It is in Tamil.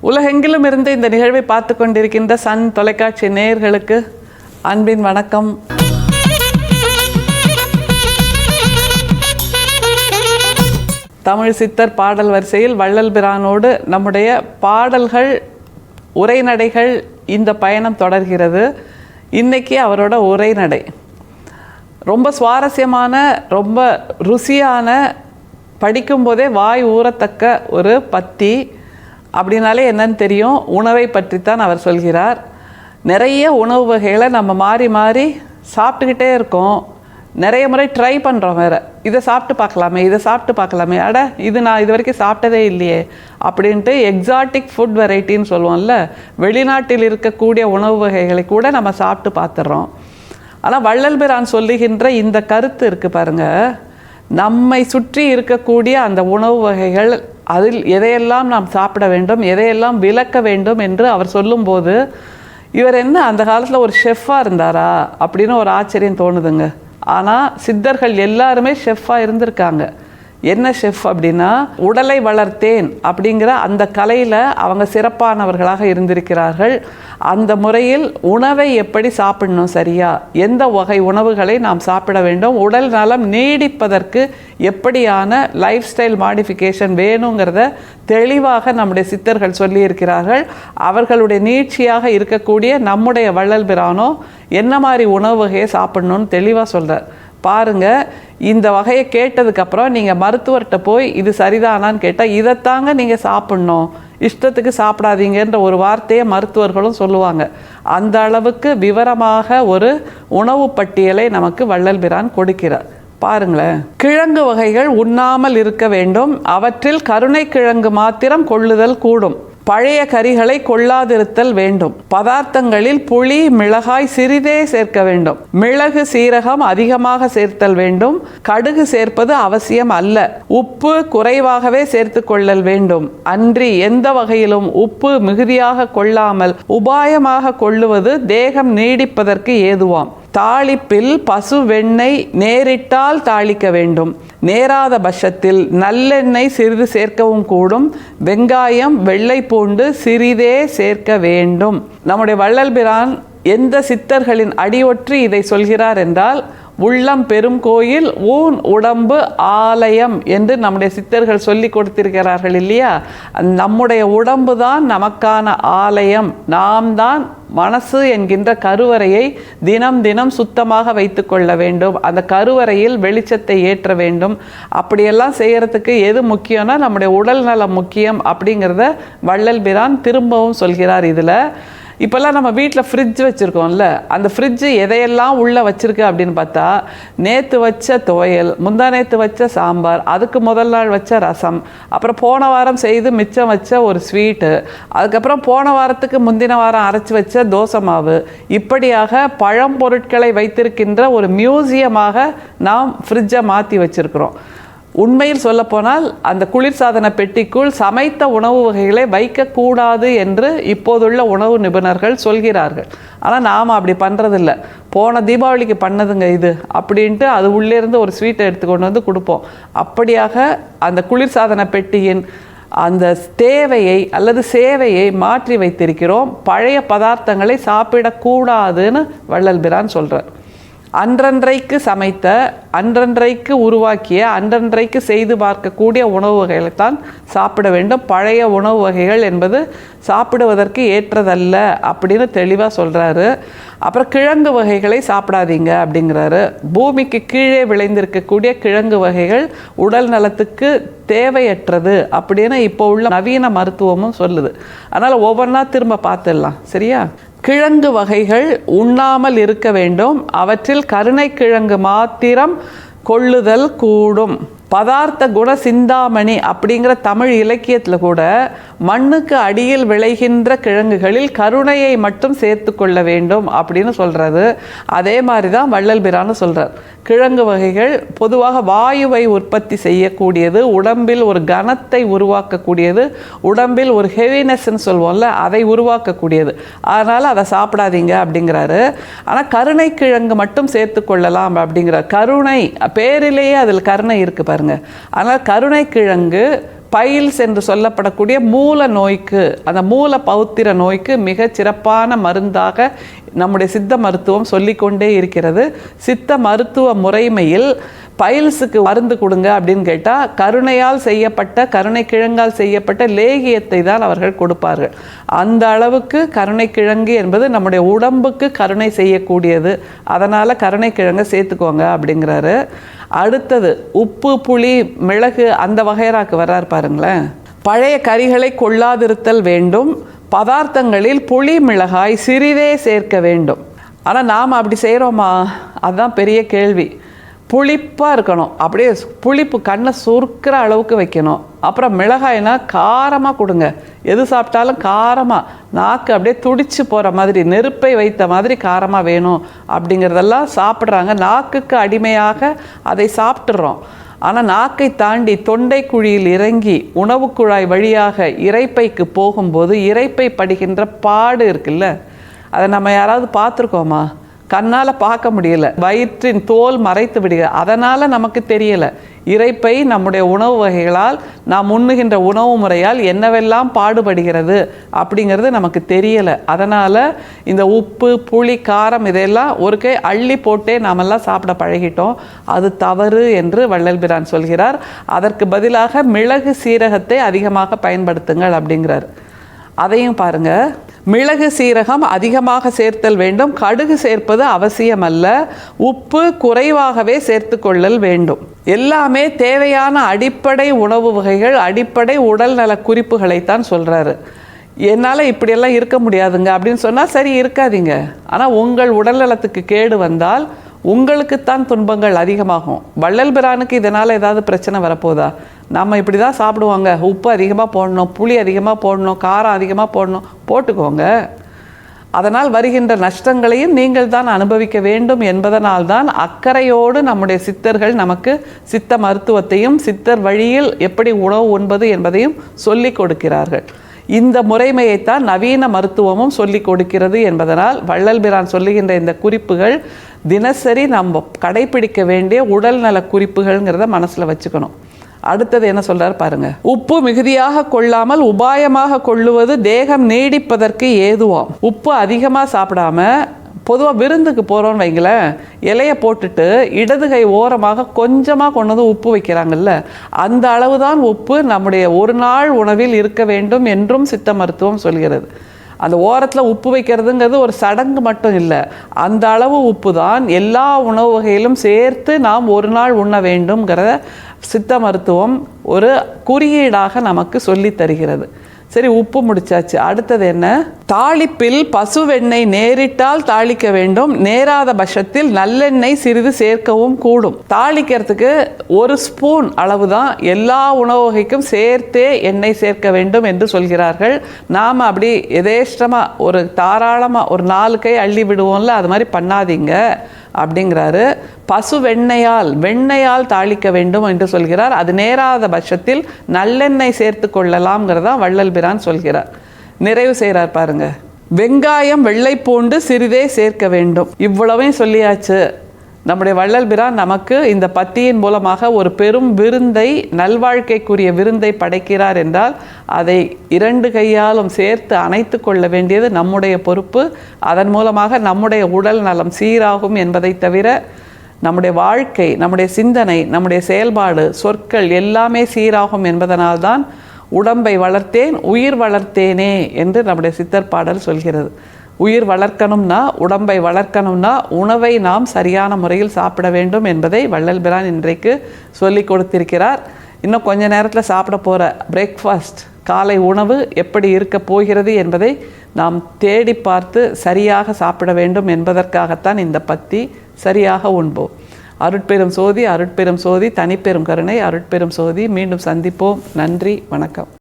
உலகெங்கிலும் இருந்து இந்த நிகழ்வை பார்த்து கொண்டிருக்கின்ற சன் தொலைக்காட்சி நேயர்களுக்கு அன்பின் வணக்கம். தமிழ் சித்தர் பாடல் வரிசையில் வள்ளல் பிரானோடு நம்முடைய பாடல்கள் உரைநடைகள் இந்த பயணம் தொடர்கிறது. இன்னைக்கு அவரோட உரைநடை ரொம்ப சுவாரஸ்யமான, ரொம்ப ருசியான, படிக்கும்போதே வாய் ஊறத்தக்க ஒரு பத்தி. அப்படின்னாலே என்னன்னு தெரியும், உணவை பற்றித்தான் அவர் சொல்கிறார். நிறைய உணவு வகைகளை நம்ம மாறி மாறி சாப்பிட்டுக்கிட்டே இருக்கோம். நிறைய முறை ட்ரை பண்ணுறோம், வேறு இதை சாப்பிட்டு பார்க்கலாமே, இதை சாப்பிட்டு பார்க்கலாமே, அட இது நான் இது வரைக்கும் சாப்பிட்டதே இல்லையே அப்படின்ட்டு எக்ஸாட்டிக் ஃபுட் வெரைட்டின்னு சொல்லுவோம்ல, வெளிநாட்டில் இருக்கக்கூடிய உணவு வகைகளை கூட நம்ம சாப்பிட்டு பார்த்துடுறோம். ஆனால் வள்ளல் பிரான் சொல்லுகின்ற இந்த கருத்து இருக்குது பாருங்கள், நம்மை சுற்றி இருக்கக்கூடிய அந்த உணவு வகைகள், அதில் எதையெல்லாம் நாம் சாப்பிட வேண்டும், எதையெல்லாம் விலக்க வேண்டும் என்று அவர் சொல்லும்போது, இவர் என்ன அந்த காலத்தில் ஒரு ஷெஃப்பாக இருந்தாரா அப்படின்னு ஒரு ஆச்சரியம் தோணுதுங்க. ஆனால் சித்தர்கள் எல்லாருமே ஷெஃப்பாக இருந்திருக்காங்க. என்ன ஷெஃப் அப்படின்னா, உடலை வளர்த்தேன் அப்படிங்கிற அந்த கலையில் அவங்க சிறப்பானவர்களாக இருந்திருக்கிறார்கள். அந்த முறையில் உணவை எப்படி சாப்பிடணும், சரியா எந்த வகை உணவுகளை நாம் சாப்பிட வேண்டும், உடல் நலம் நீடிப்பதற்கு எப்படியான லைஃப் ஸ்டைல் மாடிஃபிகேஷன் வேணுங்கிறத தெளிவாக நம்முடைய சித்தர்கள் சொல்லியிருக்கிறார்கள். அவர்களுடைய நீட்சியாக இருக்கக்கூடிய நம்முடைய வள்ளல் பிரானோ என்ன மாதிரி உணவு வகையை சாப்பிடணும்னு தெளிவாக சொல்கிறார். பாருங்கள், இந்த வகையை கேட்டதுக்கப்புறம் நீங்கள் மருத்துவர்கிட்ட போய் இது சரிதானான்னு கேட்டால், இதைத்தாங்க நீங்கள் சாப்பிட்ணும், இஷ்டத்துக்கு சாப்பிடாதீங்கன்ற ஒரு வார்த்தையை மருத்துவர்களும் சொல்லுவாங்க. அந்த அளவுக்கு விவரமாக ஒரு உணவு பட்டியலை நமக்கு வள்ளல் பிரான் கொடுக்கிறார். பாருங்களேன், கிழங்கு வகைகள் உண்ணாமல் இருக்க வேண்டும். அவற்றில் கருணை கிழங்கு மாத்திரம் கொள்ளுதல் கூடும். பழைய கறிகளை கொள்ளாதிருத்தல் வேண்டும். பதார்த்தங்களில் புளி மிளகாய் சிறிதே சேர்க்க வேண்டும். மிளகு சீரகம் அதிகமாக சேர்த்தல் வேண்டும். கடுகு சேர்ப்பது அவசியம் அல்ல. உப்பு குறைவாகவே சேர்த்து கொள்ளல் வேண்டும். அன்றி எந்த வகையிலும் உப்பு மிகுதியாக கொள்ளாமல் உபாயமாக கொள்ளுவது தேகம் நீடிப்பதற்கு ஏதுவாம். தாளிப்பில் பசு வெண்ணெய் நேரிட்டால் தாளிக்க வேண்டும். நேராத பட்சத்தில் நல்லெண்ணெய் சிறிது சேர்க்கவும் கூடும். வெங்காயம் வெள்ளை பூண்டு சிறிதே சேர்க்க வேண்டும். நம்முடைய வள்ளல் பிரான் எந்த சித்தர்களின் அடியொற்றி இதை சொல்கிறார் என்றால், உள்ளம் பெரும் கோயில் ஊன் உடம்பு ஆலயம் என்று நம்முடைய சித்தர்கள் சொல்லி கொடுத்திருக்கிறார்கள் இல்லையா. நம்முடைய உடம்பு தான் நமக்கான ஆலயம். நாம் தான் மனசு என்கின்ற கருவறையை தினம் தினம் சுத்தமாக வைத்து கொள்ள வேண்டும். அந்த கருவறையில் வெளிச்சத்தை ஏற்ற வேண்டும். அப்படியெல்லாம் செய்கிறதுக்கு எது முக்கியம்னா நம்முடைய உடல் நலம் முக்கியம் அப்படிங்கிறத வள்ளல் பிரான் திரும்பவும் சொல்கிறார். இதில் இப்போல்லாம் நம்ம வீட்டில் ஃப்ரிட்ஜ் வச்சுருக்கோம்ல, அந்த ஃப்ரிட்ஜு எதையெல்லாம் உள்ளே வச்சுருக்கு அப்படின்னு பார்த்தா, நேற்று வச்ச துவையல், முந்தா நேற்று வச்ச சாம்பார், அதுக்கு முதல் நாள் வச்ச ரசம், அப்புறம் போன வாரம் செய்து மிச்சம் வச்ச ஒரு ஸ்வீட்டு, அதுக்கப்புறம் போன வாரத்துக்கு முந்தின வாரம் அரைச்சி வச்ச தோசை மாவு, இப்படியாக பழம்பொருட்களை வைத்திருக்கின்ற ஒரு மியூசியமாக நாம் ஃப்ரிட்ஜை மாற்றி வச்சுருக்கிறோம். உண்மையில் சொல்லப்போனால் அந்த குளிர்சாதன பெட்டிக்குள் சமைத்த உணவு வகைகளை வைக்கக்கூடாது என்று இப்போதுள்ள உணவு நிபுணர்கள் சொல்கிறார்கள். ஆனால் நாம் அப்படி பண்ணுறதில்ல. போன தீபாவளிக்கு பண்ணதுங்க இது அப்படின்ட்டு அது உள்ளேருந்து ஒரு ஸ்வீட்டை எடுத்துக்கொண்டு வந்து கொடுப்போம். அப்படியாக அந்த குளிர்சாதன பெட்டியின் அந்த தேவையை அல்லது சேவையை மாற்றி வைத்திருக்கிறோம். பழைய பதார்த்தங்களை சாப்பிடக்கூடாதுன்னு வள்ளல் பிரான் சொல்கிறார். அன்றன்றைக்கு சமைத்த, அன்றன்றைக்கு உருவாக்கிய, அன்றன்றைக்கு செய்து பார்க்கக்கூடிய உணவு வகைகளைத்தான் சாப்பிட வேண்டும். பழைய உணவு வகைகள் என்பது சாப்பிடுவதற்கு ஏற்றதல்ல அப்படின்னு தெளிவாக சொல்கிறாரு. அப்புறம் கிழங்கு வகைகளை சாப்பிடாதீங்க அப்படிங்கிறாரு. பூமிக்கு கீழே விளைந்திருக்கக்கூடிய கிழங்கு வகைகள் உடல் நலத்துக்கு தேவையற்றது அப்படின்னு இப்போ உள்ள நவீன மருத்துவமும் சொல்லுது. அதனால் ஒவ்வொன்றா திரும்ப பார்த்துடலாம், சரியா? கிழங்கு வகைகள் உண்ணாமல் இருக்க வேண்டும். அவற்றில் கருணை கிழங்கு மாத்திரம் கொள்ளுதல் கூடும். பதார்த்த குண சிந்தாமணி அப்படிங்கிற தமிழ் இலக்கியத்தில் கூட மண்ணுக்கு அடியில் விளைகின்ற கிழங்குகளில் கருணையை மட்டும் சேர்த்து கொள்ள வேண்டும் அப்படின்னு சொல்கிறது. அதே மாதிரி தான் வள்ளல் பிரான்னு சொல்கிறார். கிழங்கு வகைகள் பொதுவாக வாயுவை உற்பத்தி செய்யக்கூடியது, உடம்பில் ஒரு கனத்தை உருவாக்கக்கூடியது, உடம்பில் ஒரு ஹெவினஸ்ன்னு சொல்லுவோம்ல, அதை உருவாக்கக்கூடியது. அதனால் அதை சாப்பிடாதீங்க அப்படிங்கிறாரு. ஆனால் கருணை கிழங்கு மட்டும் சேர்த்து கொள்ளலாம் அப்படிங்கிறார். கருணை பேரிலேயே அதில் கருணை இருக்குது பாருங்க. ஆனால் கருணை கிழங்கு பைல்ஸ் என்று சொல்லப்படக்கூடிய மூல நோய்க்கு, அந்த மூல பௌத்திர நோய்க்கு மிக சிறப்பான மருந்தாக நம்முடைய சித்த மருத்துவம் சொல்லிக்கொண்டே இருக்கிறது. சித்த மருத்துவ முறைமையில் பைல்ஸுக்கு மருந்து கொடுங்க அப்படின்னு கேட்டால் கருணையால் செய்யப்பட்ட, கருணை கிழங்கால் செய்யப்பட்ட லேகியத்தை தான் அவர்கள் கொடுப்பார்கள். அந்த அளவுக்கு கருணை கிழங்கு என்பது நம்முடைய உடம்புக்கு கருணை செய்யக்கூடியது. அதனால் கருணை கிழங்கை சேர்த்துக்கோங்க அப்படிங்கிறாரு. அடுத்தது உப்பு, புளி, மிளகு அந்த வகைராக்கு வர்றார் பாருங்களேன். பழைய கறிகளை கொள்ளாதிருத்தல் வேண்டும். பதார்த்தங்களில் புளி, மிளகாய் சிறிதே சேர்க்க வேண்டும். ஆனால் நாம் அப்படி செய்கிறோமா? அதுதான் பெரிய கேள்வி. புளிப்பாக இருக்கணும், அப்படியே புளிப்பு கண்ணை சுருக்கிற அளவுக்கு வைக்கணும். அப்புறம் மிளகாய்னா காரமாக கொடுங்க. எது சாப்பிட்டாலும் காரமாக, நாக்கு அப்படியே துடிச்சு போகிற மாதிரி, நெருப்பை வைத்த மாதிரி காரமாக வேணும் அப்படிங்கிறதெல்லாம் சாப்பிட்றாங்க. நாக்குக்கு அடிமையாக அதை சாப்பிட்றோம். ஆனால் நாக்கை தாண்டி தொண்டை குழியில் இறங்கி உணவு குழாய் வழியாக இரைப்பைக்கு போகும்போது இரைப்பை படுகின்ற பாடு இருக்குல்ல, அதை நம்ம யாராவது பார்த்துருக்கோமா? கண்ணால் பார்க்க முடியல, வயிற்றின் தோல் மறைத்து விடுகிறது. அதனால் நமக்கு தெரியலை. இரைப்பை நம்முடைய உணவு வகைகளால், நாம் உண்ணுகின்ற உணவு முறையால் என்னவெல்லாம் பாடுபடுகிறது அப்படிங்கிறது நமக்கு தெரியலை. அதனால் இந்த உப்பு, புளி, காரம் இதெல்லாம் ஒரு கை அள்ளி போட்டே நாமெல்லாம் சாப்பிட பழகிட்டோம். அது தவறு என்று வள்ளல் பிரான் சொல்கிறார். அதற்கு பதிலாக மிளகு, சீரகத்தை அதிகமாக பயன்படுத்துங்கள் அப்படிங்கிறார். அதையும் பாருங்க. மிளகு, சீரகம் அதிகமாக சேர்த்தல் வேண்டும். கடுகு சேர்ப்பது அவசியமல்ல. உப்பு குறைவாகவே சேர்த்து கொள்ளல் வேண்டும். எல்லாமே தேவையான அடிப்படை உணவு வகைகள், அடிப்படை உடல் நல குறிப்புகளைத்தான் சொல்கிறாரு. என்னால் இப்படியெல்லாம் இருக்க முடியாதுங்க அப்படின்னு சொன்னால் சரி, இருக்காதீங்க. ஆனால் உங்கள் உடல் நலத்துக்கு கேடு வந்தால் உங்களுக்குத்தான் துன்பங்கள் அதிகமாகும். வள்ளல் பிரானுக்கு இதனால் ஏதாவது பிரச்சனை வரப்போதா? நம்ம இப்படி தான் சாப்பிடுவாங்க. உப்பு அதிகமாக போடணும், புளி அதிகமாக போடணும், காரம் அதிகமாக போடணும், போட்டுக்கோங்க. அதனால் வருகின்ற நஷ்டங்களையும் நீங்கள் தான் அனுபவிக்க வேண்டும் என்பதனால்தான் அக்கறையோடு நம்முடைய சித்தர்கள் நமக்கு சித்த மருத்துவத்தையும் சித்தர் வழியில் எப்படி உணவு உண்பது என்பதையும் சொல்லி கொடுக்கிறார்கள். இந்த முறைமையைத்தான் நவீன மருத்துவமும் சொல்லி கொடுக்கிறது என்பதனால் வள்ளல் பிரான் சொல்லுகின்ற இந்த குறிப்புகள் தினசரி நம்ம கடைபிடிக்க வேண்டிய உடல் நல குறிப்புகள்ங்கிறத மனசில் வச்சுக்கணும். அடுத்தது என்ன சொல்றாரு பாருங்க. உப்பு மிகுதியாக கொள்ளாமல் உபாயமாக கொள்ளுவது தேகம் நீடிப்பதற்கு ஏதுவாம். உப்பு அதிகமாக சாப்பிடாம, பொதுவாக விருந்துக்கு போகிறோன்னு வைங்களேன், இலையை போட்டுட்டு இடது கை ஓரமாக கொஞ்சமாக கொண்டு வந்து உப்பு வைக்கிறாங்கல்ல, அந்த அளவு தான் உப்பு நம்முடைய ஒரு நாள் உணவில் இருக்க வேண்டும் என்றும் சித்த மருத்துவம் சொல்கிறது. அந்த ஓரத்தில் உப்பு வைக்கிறதுங்கிறது ஒரு சடங்கு மட்டும் இல்லை, அந்த அளவு உப்பு தான் எல்லா உணவு வகையிலும் சேர்த்து நாம் ஒரு நாள் உண்ண வேண்டும்ங்கிற சித்த மருத்துவம் ஒரு குறியீடாக நமக்கு சொல்லி தருகிறது. சரி, உப்பு முடிச்சாச்சு. அடுத்தது என்ன? தாளிப்பில் பசு வெண்ணெய் நேரிட்டால் தாளிக்க வேண்டும். நேராத பட்சத்தில் நல்லெண்ணெய் சிறிது சேர்க்கவும் கூடும். தாளிக்கிறதுக்கு ஒரு ஸ்பூன் அளவு தான் எல்லா உணவு வகைக்கும் சேர்த்தே எண்ணெய் சேர்க்க வேண்டும் என்று சொல்கிறார்கள். நாம் அப்படி எதேஷ்டமாக ஒரு தாராளமாக ஒரு 4 கை அள்ளி விடுவோம்ல, அது மாதிரி பண்ணாதீங்க அப்படிங்கிறாரு. பசு வெண்ணெயால் தாளிக்க வேண்டும் என்று சொல்கிறார். அது நேராத பட்சத்தில் நல்லெண்ணெய் சேர்த்து கொள்ளலாம்ங்கிறதா வள்ளல் பிரான் சொல்கிறார். நிறைவு செய்கிறார் பாருங்க. வெங்காயம், வெள்ளை பூண்டு சிறிதே சேர்க்க வேண்டும். இவ்வளவையும் சொல்லியாச்சு. நம்முடைய வள்ளல் பிரான் நமக்கு இந்த பத்தியின் மூலமாக ஒரு பெரும் விருந்தை, நல்வாழ்க்கைக்குரிய விருந்தை படைக்கிறார் என்றால் அதை 2 கையாலும் சேர்த்து அணைத்து கொள்ள வேண்டியது நம்முடைய பொறுப்பு. அதன் மூலமாக நம்முடைய உடல் நலம் சீராகும் என்பதை தவிர நம்முடைய வாழ்க்கை, நம்முடைய சிந்தனை, நம்முடைய செயல்பாடு, சொற்கள் எல்லாமே சீராகும் என்பதனால்தான் உடம்பை வளர்த்தேன் உயிர் வளர்த்தேனே என்று நம்முடைய சித்தர் பாடல் சொல்கிறது. உயிர் வளர்க்கணும்னா, உடம்பை வளர்க்கணும்னா உணவை நாம் சரியான முறையில் சாப்பிட வேண்டும் என்பதை வள்ளல் பிரான் இன்றைக்கு சொல்லி கொடுத்திருக்கிறார். இன்னும் கொஞ்ச நேரத்தில் சாப்பிட போகிற பிரேக்ஃபாஸ்ட், காலை உணவு எப்படி இருக்க போகிறது என்பதை நாம் தேடி பார்த்து சரியாக சாப்பிட வேண்டும் என்பதற்காகத்தான் இந்த பத்தி. சரியாக உண்போம். அருட்பெரும் சோதி, அருட்பெரும் சோதி, தனிப்பெரும் கருணை, அருட்பெரும் சோதி. மீண்டும் சந்திப்போம். நன்றி, வணக்கம்.